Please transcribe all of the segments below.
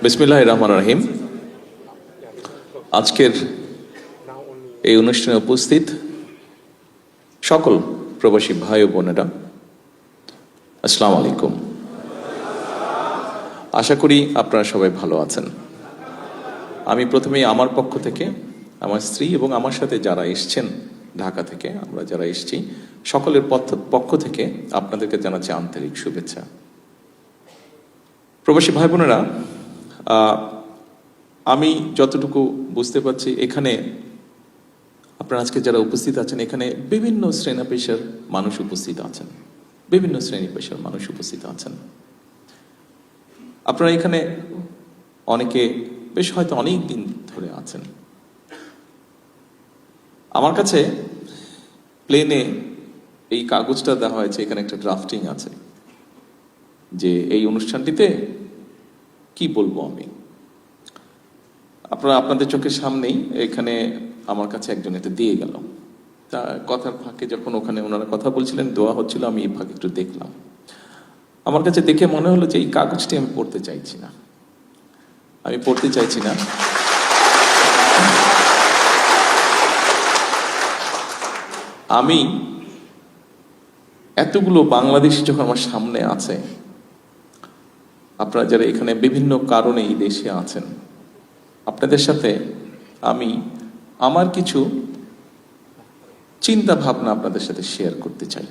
বিসমিল্লাহির রহমানির রহিম। আজকের এই অনুষ্ঠানে উপস্থিত সকল প্রবাসী ভাই ও বোনেরা, আসসালামু আলাইকুম। আশা করি আপনারা সবাই ভালো আছেন। আমি প্রথমেই আমার পক্ষ থেকে, আমার স্ত্রী এবং আমার সাথে যারা এসছেন ঢাকা থেকে, আমরা যারা এসেছি সকলের পক্ষ থেকে আপনাদেরকে জানাচ্ছি আন্তরিক শুভেচ্ছা। প্রবাসী ভাই বোনেরা, আমি যতটুকু বুঝতে পারছি এখানে আপনারা আজকে যারা উপস্থিত আছেন, এখানে বিভিন্ন শ্রেণী পেশার মানুষ উপস্থিত আছেন, বিভিন্ন শ্রেণী পেশার মানুষ উপস্থিত আছেন। আপনারা এখানে অনেকে বেশ হয়তো অনেক দিন ধরে আছেন। আমার কাছে প্লেনে এই কাগজটা দেওয়া হয়েছে, এখানে একটা ড্রাফটিং আছে যে এই অনুষ্ঠানটিতে কি বলবো আমি। আপনারা আপনাদের চোখের সামনেই এখানে আমার কাছে একজন এটা দিয়ে গেল। তা কথার ফাঁকে যখন ওখানে ওনারা কথা বলছিলেন, দোয়া হচ্ছিল, আমি এই ফাঁকে একটু দেখলাম। আমার কাছে দেখে মনে হলো যে এই কাগজটি আমি পড়তে চাইছি না, আমি পড়তে চাইছি না। আমি এতগুলো বাংলাদেশি যখন আমার সামনে আছে, আপনারা যারা এখানে বিভিন্ন কারণে এই দেশে আছেন, আপনাদের সাথে আমি আমার কিছু চিন্তা ভাবনা আপনাদের সাথে শেয়ার করতে চাই।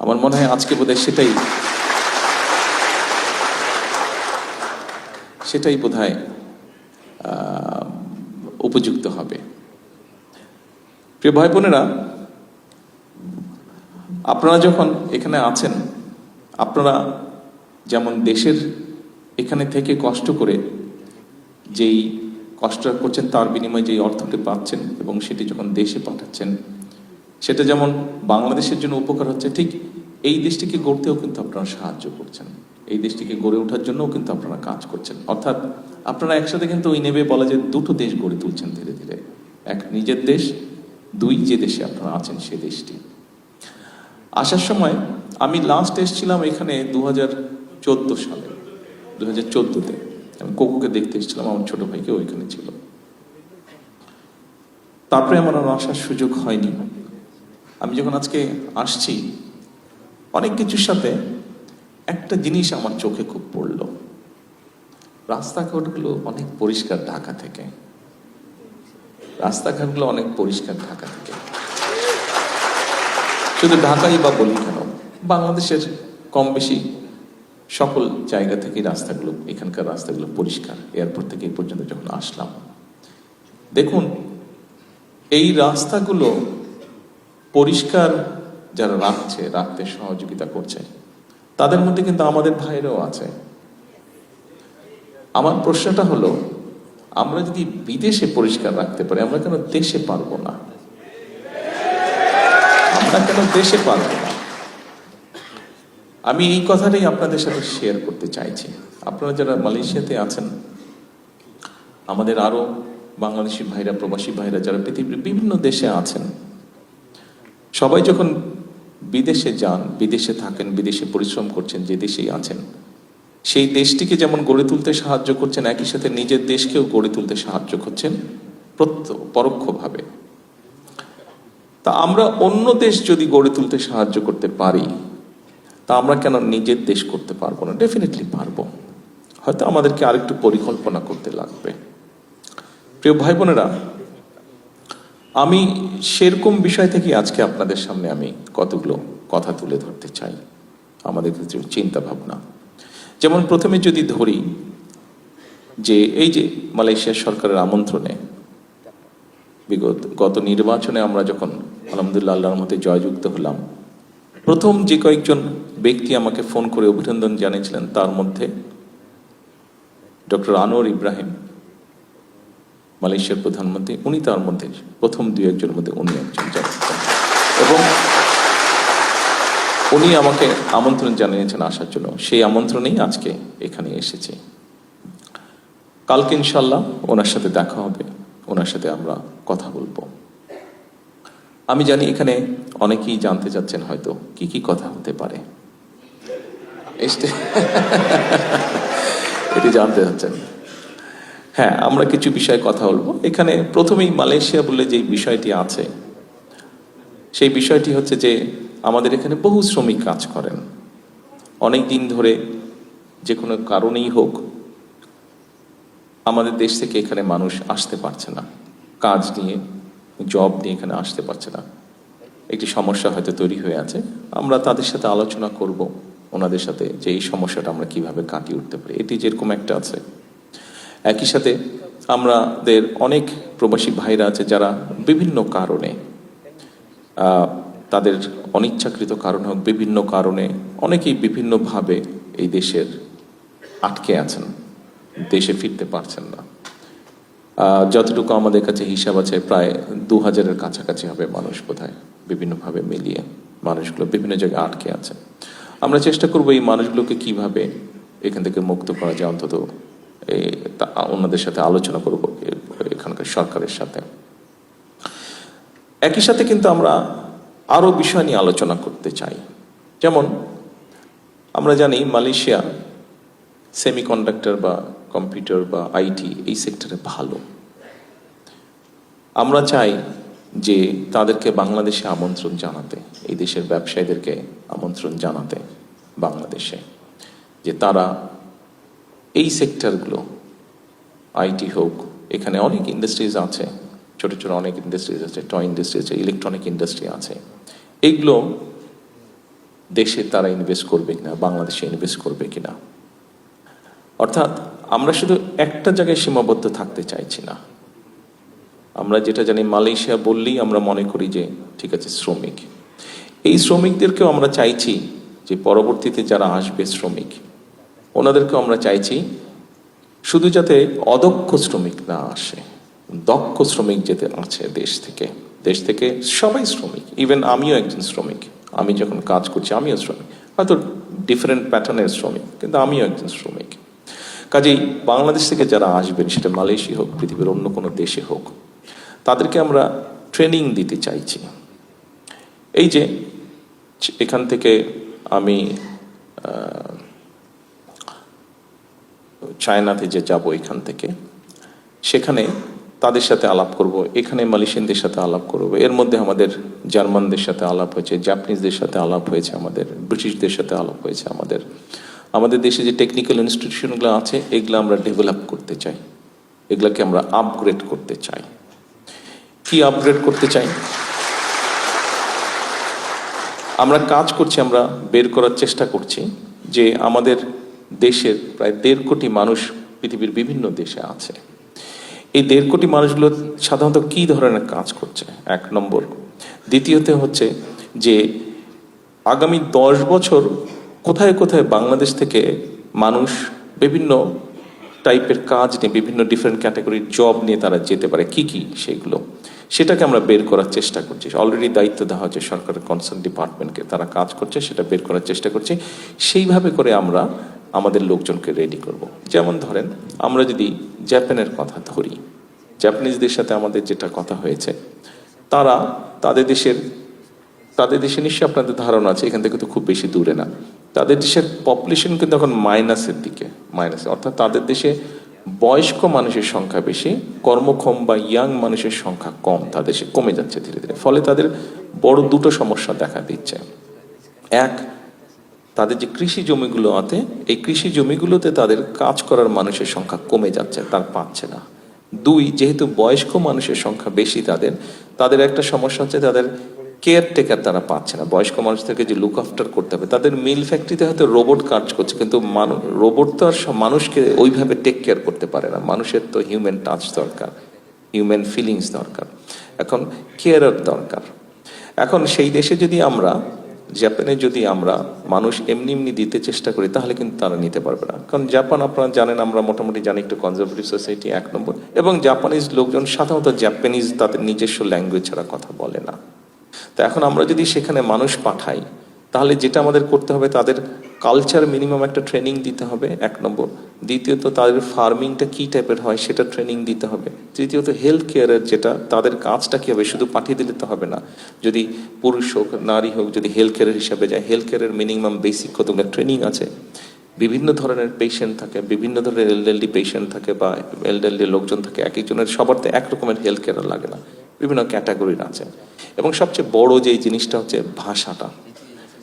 আমার মনে হয় আজকে বোধহয় সেটাই বোধহয় উপযুক্ত হবে। প্রিয় ভাই বোনেরা, আপনারা যখন এখানে আছেন, আপনারা যেমন দেশের এখানে থেকে কষ্ট করে যেই কষ্টটা করছেন তার বিনিময়ে যেই অর্থটি পাচ্ছেন এবং সেটি যখন দেশে পাঠাচ্ছেন, সেটা যেমন বাংলাদেশের জন্য উপকার হচ্ছে, ঠিক এই দেশটিকে গড়তেও কিন্তু আপনারা সাহায্য করছেন, এই দেশটিকে গড়ে ওঠার জন্যও কিন্তু আপনারা কাজ করছেন। অর্থাৎ আপনারা একসাথে কিন্তু ওই নেবে বলা যায় দুটো দেশ গড়ে তুলছেন ধীরে ধীরে। এক নিজের দেশ, দুই যে দেশে আপনারা আছেন সে দেশটি। আসার সময় আমি লাস্ট এসেছিলাম এখানে 2014 সালে, 2014-তে আমি কোকুকে দেখতে এসেছিলাম, আমার ছোট ভাইকে ওইখানে ছিল। তারপরে আমার আর আসার সুযোগ হয়নি। আমি যখন আজকে আসছি, অনেক কিছুর সাথে একটা জিনিস আমার চোখে খুব পড়লো। রাস্তাঘাটগুলো অনেক পরিষ্কার ঢাকা থেকে, রাস্তাঘাটগুলো অনেক পরিষ্কার ঢাকা থেকে। শুধু ঢাকাই বা বলি কেন, বাংলাদেশের কম বেশি সকল জায়গা থেকে রাস্তাগুলো, এখানকার রাস্তাগুলো পরিষ্কার। এয়ারপোর্ট থেকে এই পর্যন্ত যখন আসলাম, দেখুন এই রাস্তাগুলো পরিষ্কার যারা রাখতে সহযোগিতা করছে, তাদের মধ্যে কিন্তু আমাদের ভাইরাও আছে। আমার প্রশ্নটা হলো, আমরা যদি বিদেশে পরিষ্কার রাখতে পারি, আমরা কেন দেশে পারবো না? আমরা কেন দেশে পারবো না? আমি এই কথাটাই আপনাদের সাথে শেয়ার করতে চাইছি। আপনারা যারা মালয়েশিয়াতে আছেন, আমাদের আরো বাংলাদেশি ভাইরা, প্রবাসী ভাইরা যারা পৃথিবীর বিভিন্ন দেশে আছেন, সবাই যখন বিদেশে যান, বিদেশে থাকেন, বিদেশে পরিশ্রম করছেন, যে দেশেই আছেন, সেই দেশটিকে যেমন গড়ে তুলতে সাহায্য করছেন, একই সাথে নিজের দেশকেও গড়ে তুলতে সাহায্য করছেন পরোক্ষভাবে। তা আমরা অন্য দেশ যদি গড়ে তুলতে সাহায্য করতে পারি, তা আমরা কেন নিজের দেশ করতে পারবো না? ডেফিনেটলি পারবো। হয়তো আমাদেরকে আরেকটু পরিকল্পনা করতে লাগবে। প্রিয় ভাই বোনেরা, আমি সেরকম বিষয় থেকে আজকে আপনাদের সামনে আমি কতগুলো কথা তুলে ধরতে চাই, আমাদের কিছু চিন্তা ভাবনা। যেমন প্রথমে যদি ধরি যে এই যে মালয়েশিয়া সরকারের আমন্ত্রণে গত নির্বাচনে আমরা যখন আলহামদুলিল্লাহ আল্লাহর মতে জয়যুক্ত হলাম, প্রথম যে কয়েকজন ব্যক্তি আমাকে ফোন করে অভিনন্দন জানিয়েছিলেন, তার মধ্যে ডক্টর আনোয়ার ইব্রাহিম, মালয়েশিয়ার প্রধানমন্ত্রী, উনি তার মধ্যে প্রথম দুই একজনের মধ্যে উনি একজন জানিয়েছেন এবং উনি আমাকে আমন্ত্রণ জানিয়েছেন আসার জন্য। সেই আমন্ত্রণেই আজকে এখানে এসেছি। কালকে ইনশাল্লাহ ওনার সাথে দেখা হবে, ওনার সাথে আমরা কথা বলবো। আমি জানি এখানে অনেকেই জানতে চাচ্ছেন হয়তো কি কি কথা হতে পারে। এটি জানতে চাচ্ছেন। হ্যাঁ, আমরা কিছু বিষয়ে কথা বলবো। এখানে প্রথমেই মালয়েশিয়া বলে যে বিষয়টি আছে, সেই বিষয়টি হচ্ছে যে আমাদের এখানে বহু শ্রমিক কাজ করেন অনেক দিন ধরে। যে কোনো কারণেই হোক আমাদের দেশ থেকে এখানে মানুষ আসতে পারছে না, কাজ নিয়ে, জব নিয়ে এখানে আসতে পারছে না। একটি সমস্যা হয়তো তৈরি হয়ে আছে। আমরা তাদের সাথে আলোচনা করব ওনাদের সাথে যে এই সমস্যাটা আমরা কিভাবে কাটিয়ে উঠতে পারি। এটি যেরকম একটা আছে, একই সাথে আমাদের অনেক প্রবাসী ভাইরা আছে যারা বিভিন্ন কারণে, তাদের অনিচ্ছাকৃত কারণ হোক, বিভিন্ন কারণে অনেকেই বিভিন্নভাবে এই দেশের আটকে আছেন, দেশে ফিরতে পারছেন না। যতটুকু আমাদের কাছে হিসাব আছে প্রায় 2000-এর কাছাকাছি হবে মানুষ, বোধহয় বিভিন্নভাবে মিলিয়ে মানুষগুলো বিভিন্ন জায়গায় আটকে আছে। আমরা চেষ্টা করব এই মানুষগুলোকে কিভাবে এখান থেকে মুক্ত করা যায়, অন্তত ওনাদের সাথে আলোচনা করব এখানকার সরকারের সাথে। একই সাথে কিন্তু আমরা আরো বিষয় নিয়ে আলোচনা করতে চাই। যেমন আমরা জানি মালয়েশিয়া সেমিকন্ডাক্টর বা কম্পিউটার বা আইটি এই সেক্টরে ভালো। আমরা চাই যে তাদেরকে বাংলাদেশে আমন্ত্রণ জানাতে, এই দেশের ব্যবসায়ীদেরকে আমন্ত্রণ জানাতে বাংলাদেশে, যে তারা এই সেক্টরগুলো, আইটি হোক, এখানে অনেক ইন্ডাস্ট্রিজ আছে, ছোট ছোট অনেক ইন্ডাস্ট্রিজ আছে, টয় ইন্ডাস্ট্রি আছে, ইলেকট্রনিক ইন্ডাস্ট্রি আছে, এইগুলো দেশে তারা ইনভেস্ট করবে কিনা, বাংলাদেশে ইনভেস্ট করবে কিনা। অর্থাৎ আমরা শুধু একটা জায়গায় সীমাবদ্ধ থাকতে চাইছি না। আমরা যেটা জানি, মালয়েশিয়া বললেই আমরা মনে করি যে ঠিক আছে শ্রমিক, এই শ্রমিকদেরকেও আমরা চাইছি যে পরবর্তীতে যারা আসবে শ্রমিক, ওনাদেরকেও আমরা চাইছি শুধু যাতে অদক্ষ শ্রমিক না আসে, দক্ষ শ্রমিক যেতে আছে দেশ থেকে সবাই শ্রমিক। ইভেন আমিও একজন শ্রমিক, আমি যখন কাজ করছি আমিও শ্রমিক, হয়তো ডিফারেন্ট প্যাটার্নের শ্রমিক, কিন্তু আমিও একজন শ্রমিক। কাজেই বাংলাদেশ থেকে যারা আসবেন, সেটা মালয়েশিয়া হোক, পৃথিবীর অন্য কোনো দেশে হোক, তাদেরকে আমরা ট্রেনিং দিতে চাইছি। এই যে এখান থেকে আমি চায়নাতে যে যাব, এখান থেকে সেখানে তাদের সাথে আলাপ করব, এখানে মালয়েশিয়ানদের সাথে আলাপ করব। এর মধ্যে আমাদের জার্মানদের সাথে আলাপ হয়েছে, জাপানিজদের সাথে আলাপ হয়েছে, আমাদের ব্রিটিশদের সাথে আলাপ হয়েছে। আমাদের দেশে যে টেকনিক্যাল ইনস্টিটিউশনগুলো আছে, এগুলো আমরা ডেভেলপ করতে চাই, এগুলোকে আমরা আপগ্রেড করতে চাই। কি আপগ্রেড করতে চাই? আমরা কাজ করছি, আমরা বের করার চেষ্টা করছি যে আমাদের দেশের প্রায় 1.5 কোটি মানুষ পৃথিবীর বিভিন্ন দেশে আছে। এই 1.5 কোটি মানুষগুলো সাধারণত কি ধরনের কাজ করছে, 1 নম্বর। দ্বিতীয়ত হচ্ছে যে আগামী 10 বছর কোথায় কোথায় বাংলাদেশ থেকে মানুষ বিভিন্ন টাইপের কাজ নিয়ে, বিভিন্ন ডিফারেন্ট ক্যাটাগরির জব নিয়ে তারা যেতে পারে, কি সেইগুলো, সেটাকে আমরা বের করার চেষ্টা করছি। অলরেডি দায়িত্ব দেওয়া হচ্ছে সরকারের কনসার্ন ডিপার্টমেন্টকে, তারা কাজ করছে, সেটা বের করার চেষ্টা করছি। সেইভাবে করে আমরা আমাদের লোকজনকে রেডি করব। যেমন ধরেন, আমরা যদি জাপানের কথা ধরি, জাপানিজদের সাথে আমাদের যেটা কথা হয়েছে, তারা তাদের দেশে নিশ্চয়ই আপনাদের ধারণা আছে, এখান থেকে তো খুব বেশি দূরে না, তাদের দেশের পপুলেশন কিন্তু এখন মাইনাসের দিকে, অর্থাৎ তাদের দেশে বয়স্ক মানুষের সংখ্যা বেশি, কর্মক্ষম বা ইয়াং মানুষের সংখ্যা কম, তাদের দেশে কমে যাচ্ছে ধীরে ধীরে। ফলে তাদের বড় দুটো সমস্যা দেখা দিচ্ছে। এক, তাদের যে কৃষি জমিগুলো আছে, এই কৃষি জমিগুলোতে তাদের কাজ করার মানুষের সংখ্যা কমে যাচ্ছে, তার পাচ্ছে না। 2, যেহেতু বয়স্ক মানুষের সংখ্যা বেশি, তাদের একটা সমস্যা হচ্ছে তাদের কেয়ারটেকার তারা পাচ্ছে না। বয়স্ক মানুষদেরকে যে লুক আফটার করতে হবে, তাদের মিল ফ্যাক্টরিতে হয়তো রোবট কাজ করছে, কিন্তু রোবট তো আর মানুষকে ওইভাবে টেক কেয়ার করতে পারে না। মানুষের তো হিউম্যান টাচ দরকার, হিউম্যান ফিলিংস দরকার, এখন কেয়ারার দরকার। এখন সেই দেশে যদি আমরা, জাপানে যদি আমরা মানুষ এমনি দিতে চেষ্টা করি, তাহলে কিন্তু তারা নিতে পারবে না। কারণ জাপান, আপনারা জানেন, আমরা মোটামুটি জানি, একটু কনজারভেটিভ সোসাইটি 1 নম্বর। এবং জাপানিজ লোকজন সাধারণত জাপানিজ তাদের নিজস্ব ল্যাঙ্গুয়েজ ছাড়া কথা বলে না। তো এখন আমরা যদি সেখানে মানুষ পাঠাই, তাহলে যেটা আমাদের করতে হবে, তাদের কালচার মিনিমাম একটা ট্রেনিং দিতে হবে, 1 নম্বর। দ্বিতীয়ত, তাদের ফার্মিংটা কি টাইপের হয় সেটা ট্রেনিং দিতে হবে। তৃতীয়ত, হেলথ কেয়ারের যেটা, তাদের কাজটা কি হবে, শুধু পাঠিয়ে দিলে তো হবে না। যদি পুরুষ হোক, নারী হোক, যদি হেলথ কেয়ারের হিসাবে যায়, হেলথ কেয়ারের মিনিমাম বেসিক কতগুলো ট্রেনিং আছে, বিভিন্ন ধরনের পেশেন্ট থাকে, বিভিন্ন ধরনের এলডারলি পেশেন্ট থাকে বা এলডারলি লোকজন থাকে, এক একজনের সবার তো এক রকমের হেলথ কেয়ার লাগে না, বিভিন্ন ক্যাটাগরির আছে। এবং সবচেয়ে বড় যে জিনিসটা হচ্ছে ভাষাটা,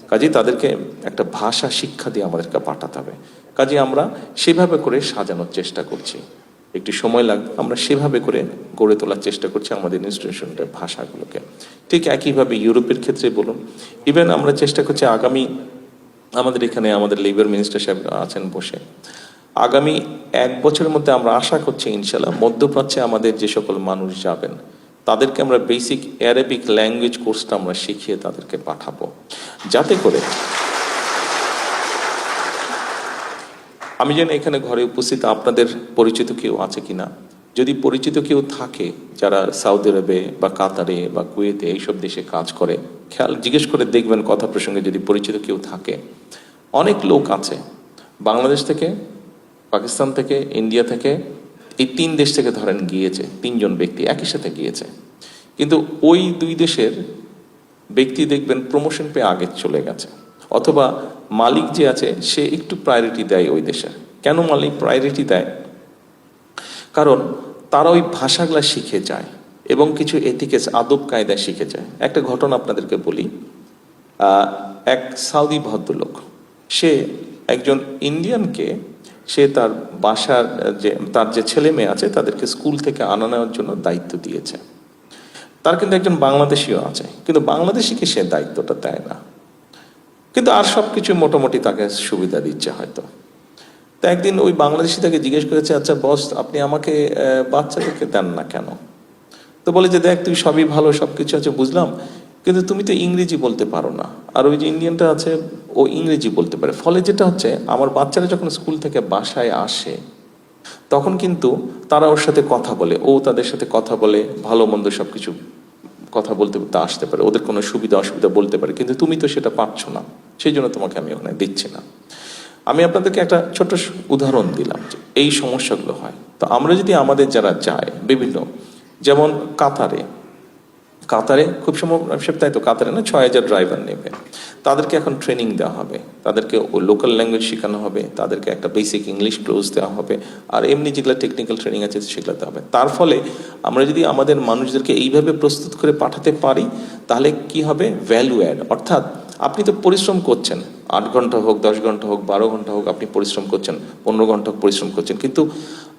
কাজেই তাদেরকে একটা ভাষা শিক্ষা দিয়ে আমাদেরকে পাঠাতে হবে। কাজে আমরা সেভাবে করে সাজানোর চেষ্টা করছি, একটু সময় লাগবে, আমরা সেভাবে করে গড়ে তোলার চেষ্টা করছি আমাদের ইনস্টিটিউশনের ভাষাগুলোকে। ঠিক একইভাবে ইউরোপের ক্ষেত্রে বলুন, ইভেন আমরা চেষ্টা করছি আগামী, আমাদের এখানে আমাদের লেবার মিনিস্টার সাহেব আছেন বসে, আগামী 1 বছরের মধ্যে আমরা আশা করছি ইনশাল্লাহ মধ্যপ্রাচ্যে আমাদের যে সকল মানুষ যাবেন তাদেরকে আমরা বেসিক অ্যারাবিক ল্যাঙ্গুয়েজ কোর্সটা আমরা শিখিয়ে তাদেরকে পাঠাবো, যাতে করে আমি জানি এখানে ঘরে উপস্থিত আপনাদের পরিচিত কেউ আছে কিনা, যদি পরিচিত কেউ থাকে যারা সৌদি আরবে বা কাতারে বা কুয়েতে এইসব দেশে কাজ করে, খেয়াল জিজ্ঞেস করে দেখবেন কথা প্রসঙ্গে যদি পরিচিত কেউ থাকে। অনেক লোক আছে বাংলাদেশ থেকে, পাকিস্তান থেকে, ইন্ডিয়া থেকে, এই 3 দেশ থেকে ধরেন গিয়েছে, 3 জন ব্যক্তি একই সাথে গিয়েছে, কিন্তু ওই 2 দেশের ব্যক্তি দেখবেন প্রমোশন পেয়ে আগে চলে গেছে, অথবা মালিক যে আছে সে একটু প্রায়োরিটি দেয় ওই দেশের। কেন মালিক প্রায়োরিটি দেয়? কারণ তারা ওই ভাষাগুলা শিখে যায় এবং কিছু এথিক্স আদব কায়দা শিখে যায়। একটা ঘটনা আপনাদেরকে বলি, এক সাউদি ভদ্রলোক, সে একজন ইন্ডিয়ানকে, সে তার বাসার তার যে ছেলে মেয়ে আছে তাদেরকে স্কুল থেকে আনা নেওয়ার জন্য দায়িত্ব দিয়েছে। তার কিন্তু একজন বাংলাদেশিও আছে, কিন্তু বাংলাদেশিকে সে দায়িত্বটা দেয় না, কিন্তু আর সবকিছু মোটামুটি তাকে সুবিধা দিচ্ছে হয়তো। তো একদিন ওই বাংলাদেশি তাকে জিজ্ঞেস করেছে, আচ্ছা বস, আপনি আমাকে বাচ্চাদেরকে দেন না কেন? তো বলে যে, দেখ তুই সবই ভালো, সবকিছু আছে বুঝলাম, কিন্তু তুমি তো ইংরেজি বলতে পারো না, আর ওই যে ইন্ডিয়ানটা আছে ও ইংরেজি বলতে পারে, ফলে যেটা হচ্ছে আমার বাচ্চারা যখন স্কুল থেকে বাসায় আসে তখন কিন্তু তারা ওর সাথে কথা বলে, ও তাদের সাথে কথা বলে, ভালো মন্দ সবকিছু কথা বলতে বলতে আসতে পারে, ওদের কোনো সুবিধা অসুবিধা বলতে পারে, কিন্তু তুমি তো সেটা পারছো না, সেই জন্য তোমাকে আমি ওখানে দিচ্ছি না। আমি আপনাদেরকে একটা ছোট্ট উদাহরণ দিলাম যে এই সমস্যাগুলো হয়। তো আমরা যদি আমাদের যারা যায় বিভিন্ন, যেমন কাতারে খুব সম্ভব তাই তো, কাতারে না 6,000 ড্রাইভার নেবে, তাদেরকে এখন ট্রেনিং দেওয়া হবে, তাদেরকে লোকাল ল্যাঙ্গুয়েজ শেখানো হবে, তাদেরকে একটা বেসিক ইংলিশ ক্লোজ দেওয়া হবে, আর এমনি যেগুলো টেকনিক্যাল ট্রেনিং আছে সেগুলো দেওয়া হবে। তার ফলে আমরা যদি আমাদের মানুষদেরকে এইভাবে প্রস্তুত করে পাঠাতে পারি তাহলে কি হবে, ভ্যালু অ্যাড, অর্থাৎ আপনি তো পরিশ্রম করছেন, 8 ঘন্টা হোক, 10 ঘন্টা হোক, 12 ঘন্টা হোক, আপনি পরিশ্রম করছেন, 15 ঘন্টা হোক পরিশ্রম করছেন, কিন্তু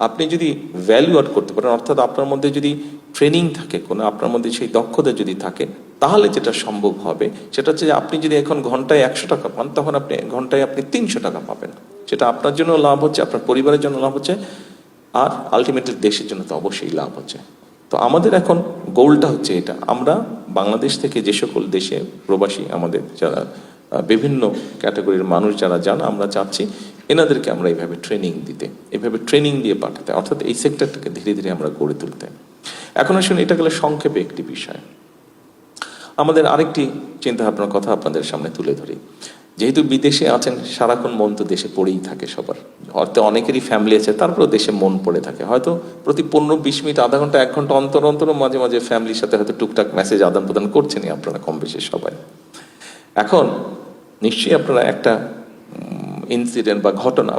আপনি যদি ভ্যালু অ্যাড করতে পারেন, অর্থাৎ আপনার মধ্যে যদি ট্রেনিং থাকে কোনো, আপনার মধ্যে সেই দক্ষতা যদি থাকে, তাহলে যেটা সম্ভব হবে সেটা হচ্ছে যে আপনি যদি এখন ঘন্টায় 100 টাকা পান, তখন আপনি ঘন্টায় 300 টাকা পাবেন। সেটা আপনার জন্য লাভ হচ্ছে, আপনার পরিবারের জন্য লাভ হচ্ছে, আর আলটিমেটলি দেশের জন্য তো অবশ্যই লাভ হচ্ছে। তো আমাদের এখন গোলটা হচ্ছে এটা, আমরা বাংলাদেশ থেকে যে সকল দেশে প্রবাসী আমাদের যারা বিভিন্ন ক্যাটাগরির মানুষ যারা যান, আমরা চাচ্ছি এনাদেরকে আমরা এইভাবে ট্রেনিং দিতে, এইভাবে ট্রেনিং দিয়ে পাঠাতে, অর্থাৎ এই সেক্টরটাকে ধীরে ধীরে আমরা গড়ে তুলতে। এখন আসলে এটা গেলে সংক্ষেপে একটি বিষয়, আমাদের আরেকটি চিন্তা ভাবনার কথা আপনাদের সামনে তুলে ধরি। যেহেতু বিদেশে আছেন, সারাক্ষণ মন তো দেশে পড়েই থাকে সবার, হয়তো অনেকেরই ফ্যামিলি আছে, তারপরেও দেশে মন পড়ে থাকে, হয়তো প্রতি 15-20 মিনিট, আধা ঘন্টা, 1 ঘন্টা অন্তর অন্তর মাঝে মাঝে ফ্যামিলির সাথে হয়তো টুকটাক মেসেজ আদান প্রদান করছেনই আপনারা কম বেশি সবাই। এখন নিশ্চয়ই আপনারা একটা ইনসিডেন্ট বা ঘটনা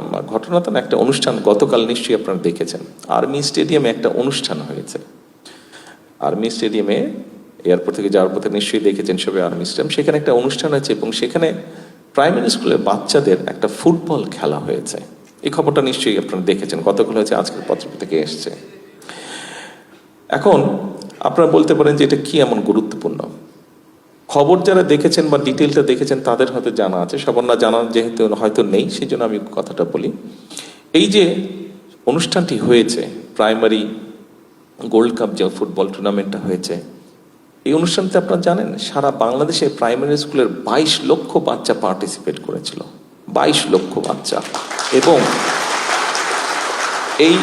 তো না, একটা অনুষ্ঠান গতকাল নিশ্চয়ই আপনারা দেখেছেন, আর্মি স্টেডিয়ামে একটা অনুষ্ঠান হয়েছে। আর্মি স্টেডিয়ামে এয়ারপোর্ট থেকে যাওয়ার পথে নিশ্চয়ই দেখেছেন সবাই আর্মি স্টেডিয়াম, সেখানে একটা অনুষ্ঠান হয়েছে এবং সেখানে প্রাইমারি স্কুলের বাচ্চাদের একটা ফুটবল খেলা হয়েছে। এই খবরটা নিশ্চয়ই আপনারা দেখেছেন, গতকাল হয়েছে, আজকের পত্র থেকে এসছে। এখন আপনারা বলতে পারেন যে এটা কি এমন গুরুত্বপূর্ণ খবর, যারা দেখেছেন বা ডিটেলটা দেখেছেন তাদের হয়তো জানা আছে, সবার না জানা যেহেতু হয়তো নেই, সেই জন্য আমি কথাটা বলি। এই যে অনুষ্ঠানটি হয়েছে, প্রাইমারি গোল্ড কাপ যে ফুটবল টুর্নামেন্টটা হয়েছে, এই অনুষ্ঠানতে আপনারা জানেন সারা বাংলাদেশে প্রাইমারি স্কুলের 22 লক্ষ বাচ্চা পার্টিসিপেট করেছিল, 22 লক্ষ বাচ্চা। এবং এই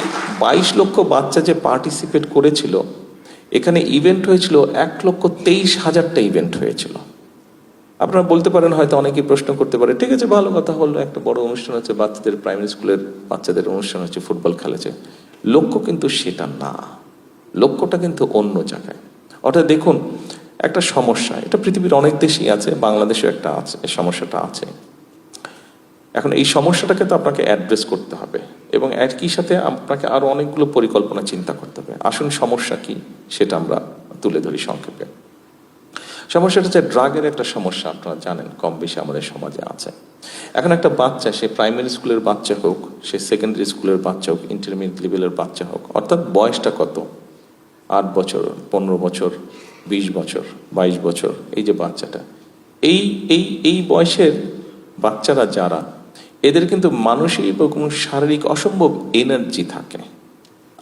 22 লক্ষ বাচ্চা যে পার্টিসিপেট করেছিল, এখানে ইভেন্ট হয়েছিল 1,23,000টা ইভেন্ট হয়েছিল। আপনারা বলতে পারেন, হয়তো অনেকেই প্রশ্ন করতে পারে, ঠিক আছে ভালো কথা হলো, একটা বড় অনুষ্ঠান হচ্ছে, বাচ্চাদের প্রাইমারি স্কুলের বাচ্চাদের অনুষ্ঠান হচ্ছে, ফুটবল খেলেছে। লক্ষ্য কিন্তু সেটা না, লক্ষ্যটা কিন্তু অন্য জায়গায়। অর্থাৎ দেখুন, একটা সমস্যা, এটা পৃথিবীর অনেক দেশেই আছে, বাংলাদেশেও একটা আছে, এই সমস্যাটা আছে। এখন এই সমস্যাটাকে তো আপনাকে অ্যাড্রেস করতে হবে এবং একই সাথে আপনাকে আরো অনেকগুলো পরিকল্পনা চিন্তা করতে হবে। আসুন সমস্যা কি সেটা আমরা তুলে ধরি সংক্ষেপে। সমস্যাটা হচ্ছে ড্রাগের একটা সমস্যা, আপনারা জানেন কম বেশি আমাদের সমাজে আছে। এখন একটা বাচ্চা, সে প্রাইমারি স্কুলের বাচ্চা হোক, সে সেকেন্ডারি স্কুলের বাচ্চা হোক, ইন্টারমিডিয়েট লেভেলের বাচ্চা হোক, অর্থাৎ বয়সটা কত, 8 বছর, 15 বছর, 20 বছর, 22 বছর, এই যে বাচ্চাটা, এই এই এই বয়সের বাচ্চারা যারা, এদের কিন্তু মানসিক এবং শারীরিক অসম্ভব এনার্জি থাকে।